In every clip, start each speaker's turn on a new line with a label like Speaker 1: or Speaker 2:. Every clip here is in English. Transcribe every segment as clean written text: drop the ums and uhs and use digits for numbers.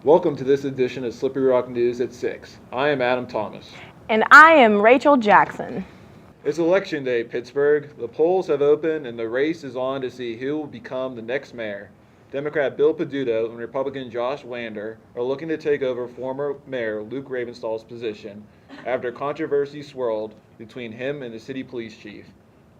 Speaker 1: Welcome to this edition of Slippery Rock News at 6. I am Adam Thomas.
Speaker 2: And I am Rachel Jackson.
Speaker 1: It's Election Day, Pittsburgh. The polls have opened and the race is on to see who will become the next mayor. Democrat Bill Peduto and Republican Josh Wander are looking to take over former Mayor Luke Ravenstall's position after controversy swirled between him and the city police chief.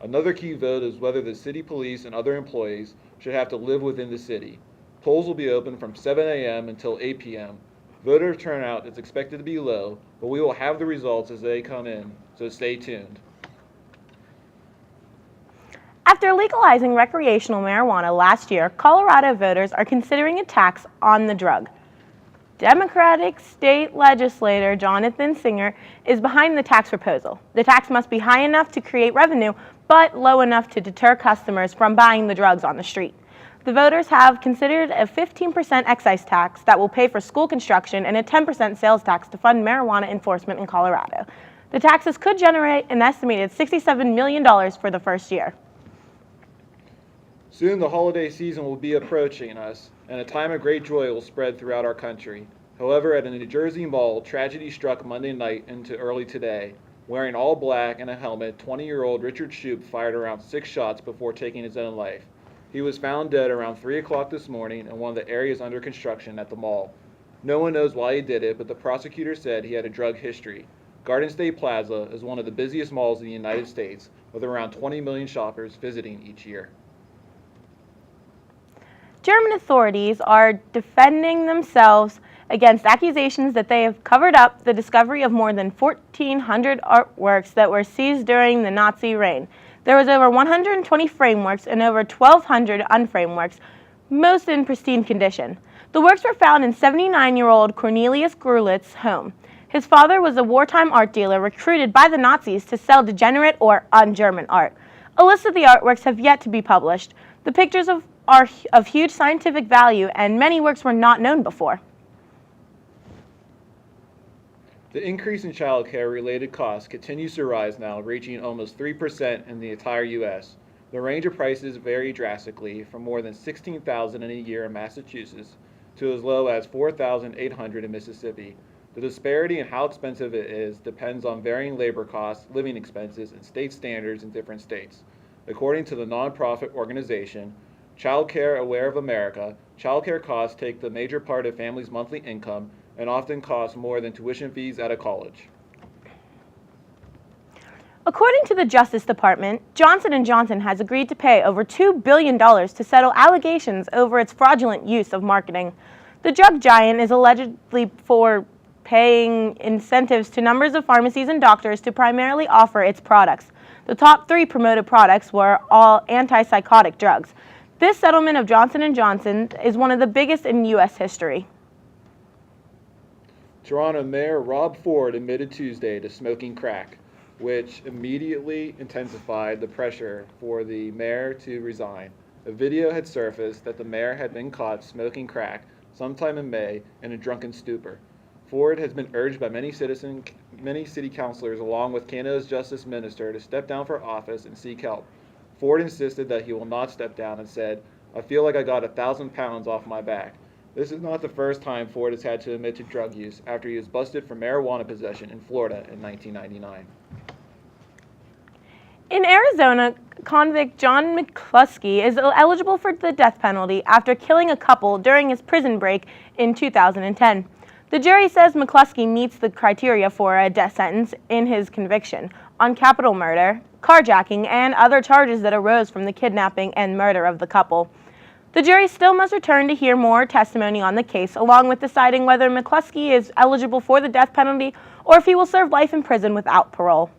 Speaker 1: Another key vote is whether the city police and other employees should have to live within the city. Polls will be open from 7 a.m. until 8 p.m. Voter turnout is expected to be low, but we will have the results as they come in, so stay tuned.
Speaker 2: After legalizing recreational marijuana last year, Colorado voters are considering a tax on the drug. Democratic state legislator Jonathan Singer is behind the tax proposal. The tax must be high enough to create revenue, but low enough to deter customers from buying the drugs on the street. The voters have considered a 15% excise tax that will pay for school construction and a 10% sales tax to fund marijuana enforcement in Colorado. The taxes could generate an estimated $67 million for the first year.
Speaker 1: Soon the holiday season will be approaching us, and a time of great joy will spread throughout our country. However, at a New Jersey mall, tragedy struck Monday night into early today. Wearing all black and a helmet, 20-year-old Richard Shoup fired around 6 shots before taking his own life. He was found dead around 3 o'clock this morning in one of the areas under construction at the mall. No one knows why he did it, but the prosecutor said he had a drug history. Garden State Plaza is one of the busiest malls in the United States, with around 20 million shoppers visiting each year.
Speaker 2: German authorities are defending themselves against accusations that they have covered up the discovery of more than 1,400 artworks that were seized during the Nazi reign. There was over 120 frameworks and over 1,200 unframed works, most in pristine condition. The works were found in 79-year-old Cornelius Grulitz's home. His father was a wartime art dealer recruited by the Nazis to sell degenerate or un-German art. A list of the artworks have yet to be published. The pictures are of huge scientific value, and many works were not known before.
Speaker 1: The increase in child care related costs continues to rise now, reaching almost 3% in the entire U.S. The range of prices vary drastically from more than $16,000 in a year in Massachusetts to as low as $4,800 in Mississippi. The disparity in how expensive it is depends on varying labor costs, living expenses, and state standards in different states. According to the nonprofit organization Child Care Aware of America, child care costs take the major part of families' monthly income and often cost more than tuition fees at a college.
Speaker 2: According to the Justice Department, Johnson & Johnson has agreed to pay over $2 billion to settle allegations over its fraudulent use of marketing. The drug giant is allegedly for paying incentives to numbers of pharmacies and doctors to primarily offer its products. The top 3 promoted products were all antipsychotic drugs. This settlement of Johnson & Johnson is one of the biggest in U.S. history.
Speaker 1: Toronto Mayor Rob Ford admitted Tuesday to smoking crack, which immediately intensified the pressure for the mayor to resign. A video had surfaced that the mayor had been caught smoking crack sometime in May in a drunken stupor. Ford has been urged by many city councilors along with Canada's justice minister to step down for office and seek help. Ford insisted that he will not step down and said, "I feel like I got 1,000 pounds off my back." This is not the first time Ford has had to admit to drug use after he was busted for marijuana possession in Florida in 1999.
Speaker 2: In Arizona, convict John McCluskey is eligible for the death penalty after killing a couple during his prison break in 2010. The jury says McCluskey meets the criteria for a death sentence in his conviction on capital murder, carjacking, and other charges that arose from the kidnapping and murder of the couple. The jury still must return to hear more testimony on the case, along with deciding whether McCluskey is eligible for the death penalty or if he will serve life in prison without parole.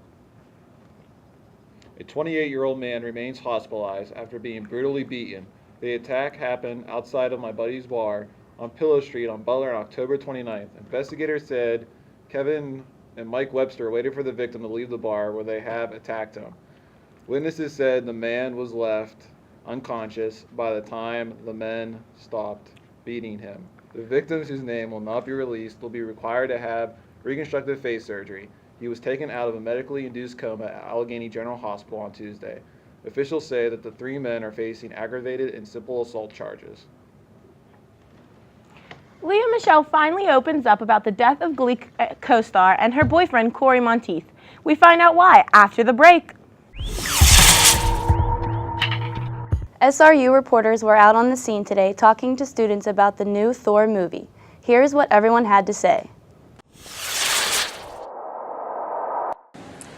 Speaker 1: A 28-year-old man remains hospitalized after being brutally beaten. The attack happened outside of my buddy's bar on Pillow Street on Butler on October 29th. Investigators said Kevin and Mike Webster waited for the victim to leave the bar where they have attacked him. Witnesses said the man was left unconscious by the time the men stopped beating him. The victims, whose name will not be released, will be required to have reconstructive face surgery. He was taken out of a medically induced coma at Allegheny General Hospital on Tuesday. Officials say that the 3 men are facing aggravated and simple assault charges.
Speaker 2: Leah Michelle finally opens up about the death of Glee co-star and her boyfriend, Corey Monteith. We find out why after the break. SRU reporters were out on the scene today talking to students about the new Thor movie. Here's what everyone had to say.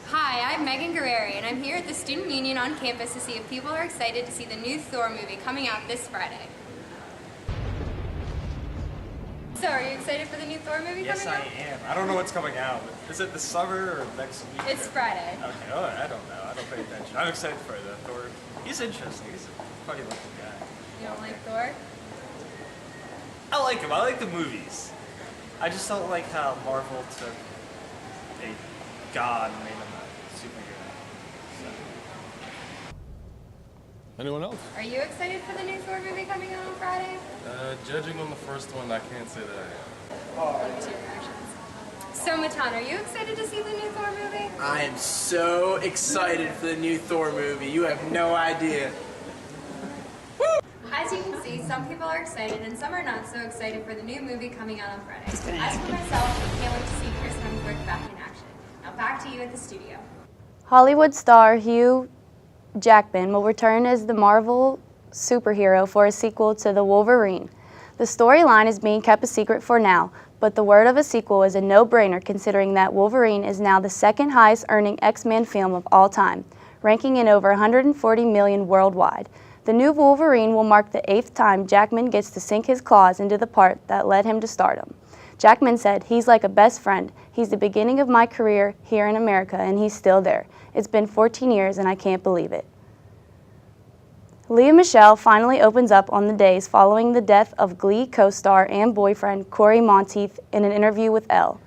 Speaker 3: Hi, I'm Megan Guerreri, and I'm here at the Student Union on campus to see if people are excited to see the new Thor movie coming out this Friday. So, are you excited for the new Thor movie
Speaker 4: Yes,
Speaker 3: coming out?
Speaker 4: I am. I don't know what's coming out. Is it this summer or next week?
Speaker 3: It's Friday.
Speaker 4: Okay, oh, I don't know. I don't pay attention. I'm excited for the Thor. He's interesting. He's a funny looking guy.
Speaker 3: You don't like Thor?
Speaker 4: I like him. I like the movies. I just don't like how Marvel took a god and made him a superhero.
Speaker 5: Anyone else?
Speaker 3: Are you excited for the new Thor movie coming out on Friday?
Speaker 5: Judging on the first one, I can't say that I am.
Speaker 3: What's your reactions? So, Matan, are you excited to see the new Thor movie?
Speaker 6: I am so excited for the new Thor movie. You have no idea.
Speaker 3: As you can see, some people are excited and some are not so excited for the new movie coming out on Friday. As for myself, I can't wait to see Chris Hemsworth back in action. Now back to you at the studio.
Speaker 2: Hollywood star Hugh Jackman will return as the Marvel superhero for a sequel to The Wolverine. The storyline is being kept a secret for now, but the word of a sequel is a no-brainer considering that Wolverine is now the second highest earning X-Men film of all time, ranking in over 140 million worldwide. The new Wolverine will mark the 8th time Jackman gets to sink his claws into the part that led him to stardom. Jackman said, "He's like a best friend. He's the beginning of my career here in America, and he's still there. It's been 14 years, and I can't believe it." Leah Michelle finally opens up on the days following the death of Glee co-star and boyfriend Corey Monteith in an interview with Elle.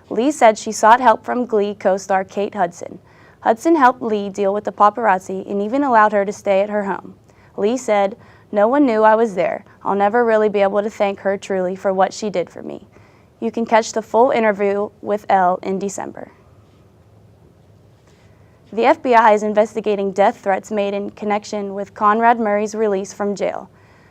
Speaker 2: Lee said she sought help from Glee co-star Kate Hudson. Hudson helped Lee deal with the paparazzi and even allowed her to stay at her home. Lee said, "No one knew I was there. I'll never really be able to thank her truly for what she did for me." You can catch the full interview with Elle in December. The FBI is investigating death threats made in connection with Conrad Murray's release from jail.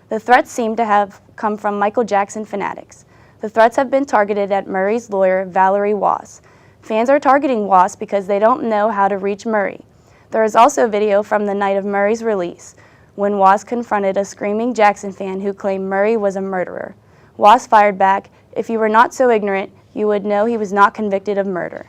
Speaker 2: The threats seem to have come from Michael Jackson fanatics. The threats have been targeted at Murray's lawyer, Valerie Wass. Fans are targeting Wass because they don't know how to reach Murray. There is also video from the night of Murray's release, when Wass confronted a screaming Jackson fan who claimed Murray was a murderer. Wass fired back, "If you were not so ignorant, you would know he was not convicted of murder."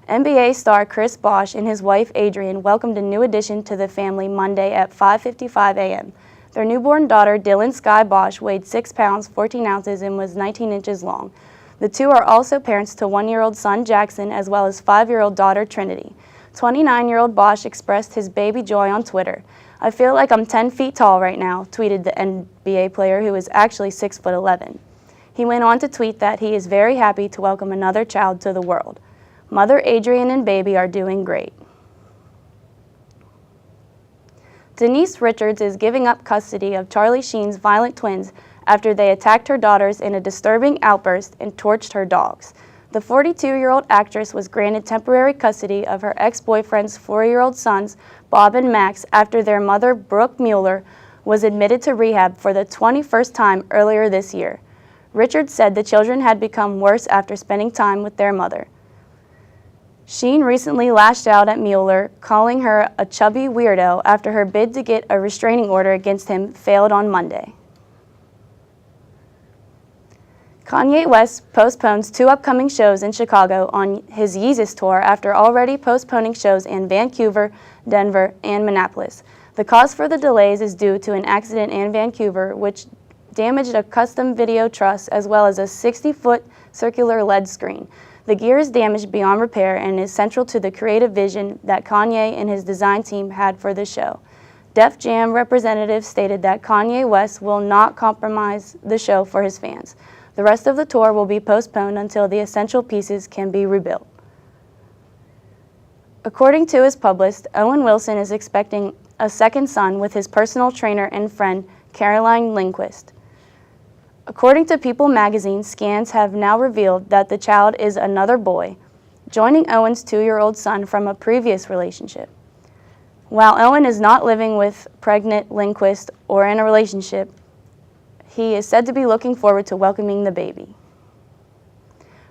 Speaker 2: NBA star Chris Bosh and his wife Adrienne welcomed a new addition to the family Monday at 5:55 a.m. Their newborn daughter Dylan Sky Bosh weighed 6 pounds 14 ounces and was 19 inches long. The two are also parents to 1-year-old son Jackson as well as 5-year-old daughter Trinity. 29-year-old Bosh expressed his baby joy on Twitter. "I feel like I'm 10 feet tall right now," tweeted the NBA player who is actually 6'11". He went on to tweet that he is very happy to welcome another child to the world. Mother Adrienne and baby are doing great. Denise Richards is giving up custody of Charlie Sheen's violent twins after they attacked her daughters in a disturbing outburst and torched her dogs. The 42-year-old actress was granted temporary custody of her ex-boyfriend's 4-year-old sons, Bob and Max, after their mother, Brooke Mueller, was admitted to rehab for the 21st time earlier this year. Richards said the children had become worse after spending time with their mother. Sheen recently lashed out at Mueller, calling her a chubby weirdo after her bid to get a restraining order against him failed on Monday. Kanye West postpones 2 upcoming shows in Chicago on his Yeezus tour after already postponing shows in Vancouver, Denver, and Minneapolis. The cause for the delays is due to an accident in Vancouver, which damaged a custom video truss as well as a 60-foot circular LED screen. The gear is damaged beyond repair and is central to the creative vision that Kanye and his design team had for the show. Def Jam representatives stated that Kanye West will not compromise the show for his fans. The rest of the tour will be postponed until the essential pieces can be rebuilt. According to his publicist, Owen Wilson is expecting a second son with his personal trainer and friend, Caroline Lindquist. According to People magazine, scans have now revealed that the child is another boy, joining Owen's 2-year-old son from a previous relationship. While Owen is not living with pregnant Lindquist or in a relationship, He is said to be looking forward to welcoming the baby.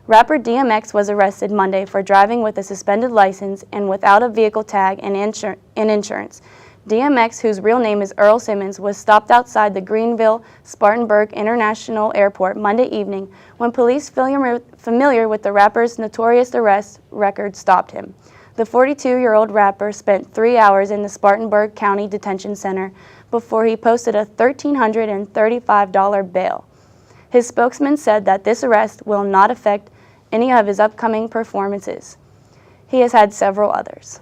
Speaker 2: Rapper DMX was arrested Monday for driving with a suspended license and without a vehicle tag and insurance. DMX, whose real name is Earl Simmons, was stopped outside the Greenville-Spartanburg International Airport Monday evening when police familiar with the rapper's notorious arrest record stopped him. The 42-year-old rapper spent 3 hours in the Spartanburg County Detention Center before he posted a $1,335 bail. His spokesman said that this arrest will not affect any of his upcoming performances. He has had several others.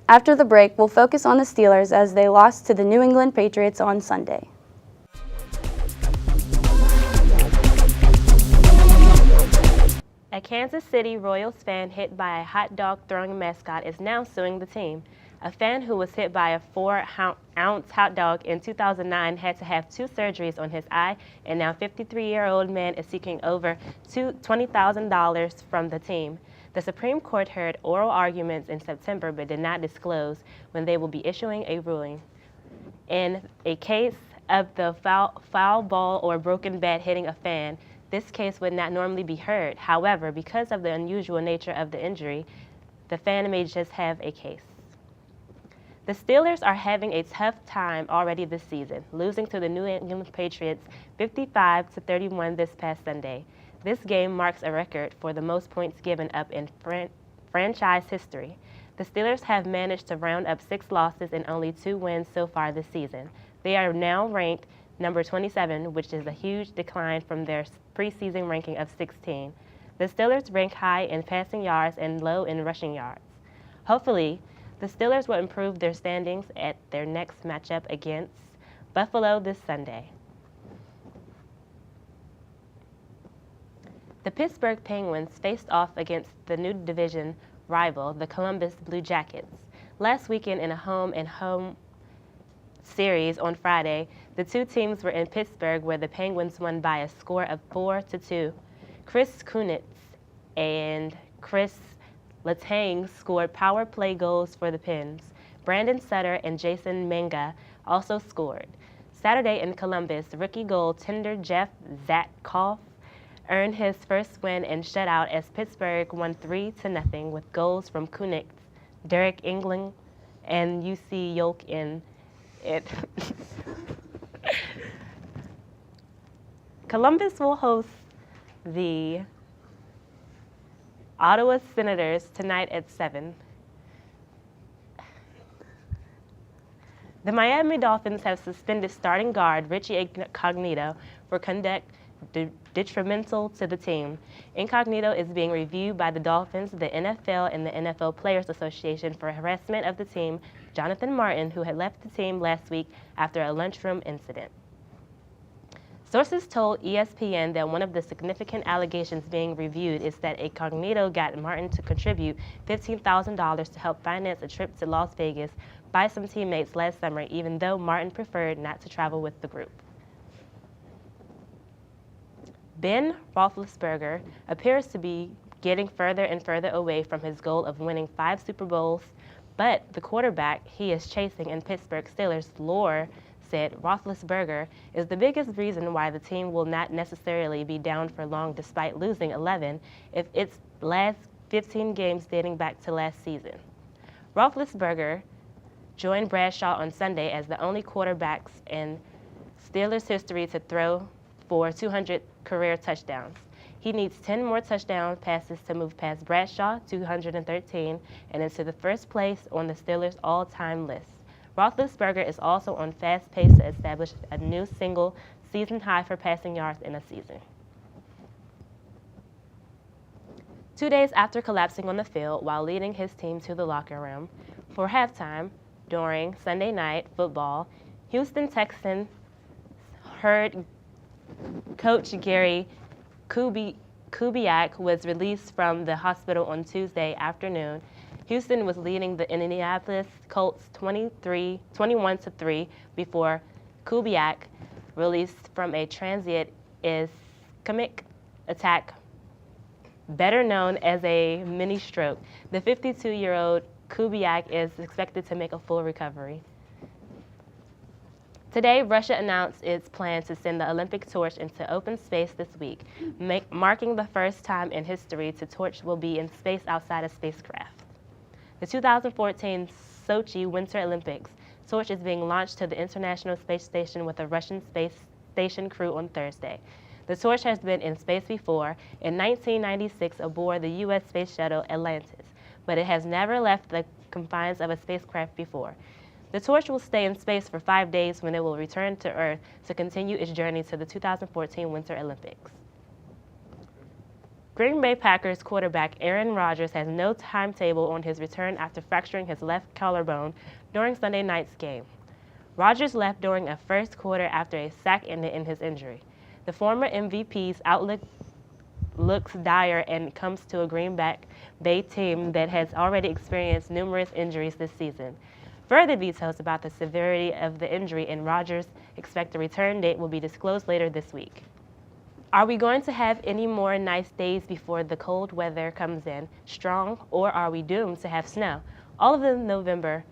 Speaker 2: After the break, we'll focus on the Steelers as they lost to the New England Patriots on Sunday.
Speaker 7: A Kansas City Royals fan hit by a hot dog throwing mascot is now suing the team. A fan who was hit by a 4-ounce hot dog in 2009 had to have 2 surgeries on his eye, and now 53-year-old man is seeking over $20,000 from the team. The Supreme Court heard oral arguments in September but did not disclose when they will be issuing a ruling. In a case of the foul ball or broken bat hitting a fan, this case would not normally be heard. However, because of the unusual nature of the injury, the fan may just have a case. The Steelers are having a tough time already this season, losing to the New England Patriots 55-31 this past Sunday. This game marks a record for the most points given up in franchise history. The Steelers have managed to round up 6 losses and only 2 wins so far this season. They are now ranked number 27, which is a huge decline from their preseason ranking of 16. The Steelers rank high in passing yards and low in rushing yards. Hopefully, the Steelers will improve their standings at their next matchup against Buffalo this Sunday. The Pittsburgh Penguins faced off against the new division rival, the Columbus Blue Jackets. Last weekend in a home-and-home series on Friday, the two teams were in Pittsburgh where the Penguins won by a score of 4-2. Chris Kunitz and Chris Letang scored power play goals for the Pens. Brandon Sutter and Jason Menga also scored. Saturday in Columbus, rookie goaltender Jeff Zatkoff earned his first win in shutout as Pittsburgh won 3-0 with goals from Kunitz, Derek England, and UC Yoke in it. Columbus will host the Ottawa Senators tonight at 7. The Miami Dolphins have suspended starting guard Richie Incognito for conduct detrimental to the team. Incognito is being reviewed by the Dolphins, the NFL, and the NFL Players Association for harassment of the team, Jonathan Martin, who had left the team last week after a lunchroom incident. Sources told ESPN that one of the significant allegations being reviewed is that Incognito got Martin to contribute $15,000 to help finance a trip to Las Vegas by some teammates last summer, even though Martin preferred not to travel with the group. Ben Roethlisberger appears to be getting further and further away from his goal of winning 5 Super Bowls, but the quarterback he is chasing in Pittsburgh Steelers lore said Roethlisberger is the biggest reason why the team will not necessarily be down for long despite losing 11 if its last 15 games dating back to last season. Roethlisberger joined Bradshaw on Sunday as the only quarterbacks in Steelers history to throw for 200 career touchdowns. He needs 10 more touchdown passes to move past Bradshaw, 213, and into the first place on the Steelers' all-time list. Roethlisberger is also on fast pace to establish a new single season high for passing yards in a season. 2 days after collapsing on the field while leading his team to the locker room for halftime during Sunday night football, Houston Texans heard coach Gary Kubiak was released from the hospital on Tuesday afternoon. Houston was leading the Indianapolis Colts 21-3 before Kubiak released from a transient ischemic attack, better known as a mini stroke. The 52-year-old Kubiak is expected to make a full recovery. Today, Russia announced its plan to send the Olympic torch into open space this week, marking the first time in history the torch will be in space outside a spacecraft. The 2014 Sochi Winter Olympics torch is being launched to the International Space Station with a Russian space station crew on Thursday. The torch has been in space before, in 1996 aboard the U.S. space shuttle Atlantis, but it has never left the confines of a spacecraft before. The torch will stay in space for 5 days when it will return to Earth to continue its journey to the 2014 Winter Olympics. Green Bay Packers quarterback Aaron Rodgers has no timetable on his return after fracturing his left collarbone during Sunday night's game. Rodgers left during a first quarter after a sack ended in his injury. The former MVP's outlook looks dire and comes to a Green Bay team that has already experienced numerous injuries this season. Further details about the severity of the injury and Rodgers' expected return date will be disclosed later this week. Are we going to have any more nice days before the cold weather comes in strong, or are we doomed to have snow? All of them in November.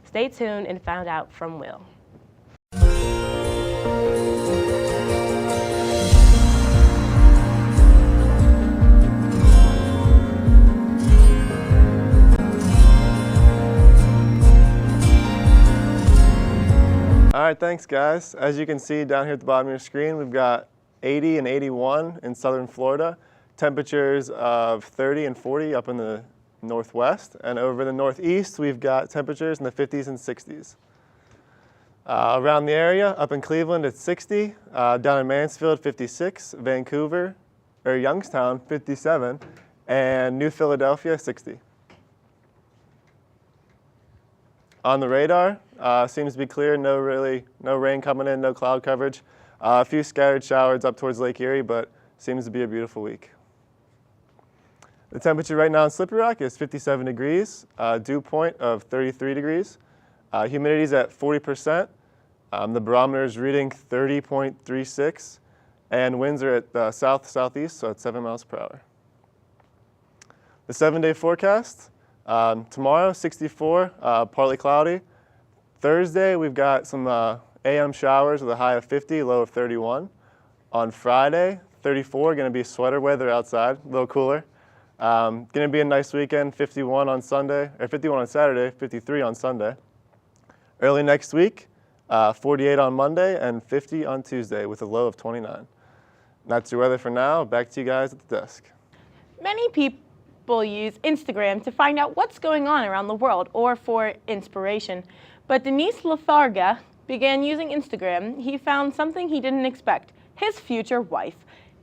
Speaker 7: Stay tuned and find out from Will.
Speaker 8: All right, thanks guys. As you can see down here at the bottom of your screen, we've got 80 and 81 in southern Florida, temperatures of 30 and 40 up in the northwest, and over the northeast we've got temperatures in the 50s and 60s. Around the area, up in Cleveland it's 60, down in Mansfield 56, Vancouver, or Youngstown 57, and New Philadelphia 60. On the radar, seems to be clear, no rain coming in, no cloud coverage. A few scattered showers up towards Lake Erie, but seems to be a beautiful week. The temperature right now in Slippery Rock is 57 degrees, dew point of 33 degrees. Humidity is at 40%. The barometer is reading 30.36, and winds are at south-southeast, so at 7 miles per hour. The 7-day forecast. Tomorrow, 64, partly cloudy. Thursday, we've got some AM showers with a high of 50, low of 31. On Friday, 34, going to be sweater weather outside, a little cooler. Going to be a nice weekend, 51 on Sunday, or 51 on Saturday, 53 on Sunday. Early next week, 48 on Monday and 50 on Tuesday with a low of 29. That's your weather for now. Back to you guys at the desk.
Speaker 2: Many people use Instagram to find out what's going on around the world or for inspiration. But Denise Lafarga began using Instagram. He found something he didn't expect, his future wife.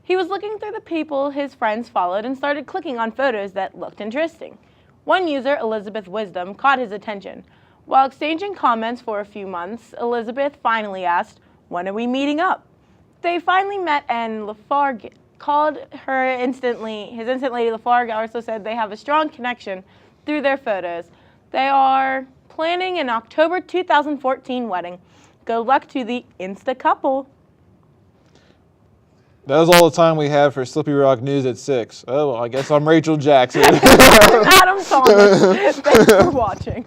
Speaker 2: He was looking through the people his friends followed and started clicking on photos that looked interesting. One user, Elizabeth Wisdom, caught his attention. While exchanging comments for a few months, Elizabeth finally asked, "When are we meeting up?" They finally met, and Lafarga called her instantly. His instant lady, Lafarga, also said they have a strong connection through their photos. They are planning an October 2014 wedding. Good luck to the Insta couple.
Speaker 1: That was all the time we have for Slippery Rock News at 6. Oh, well, I guess I'm Rachel Jackson.
Speaker 2: I'm Adam Thomas. Thanks for watching.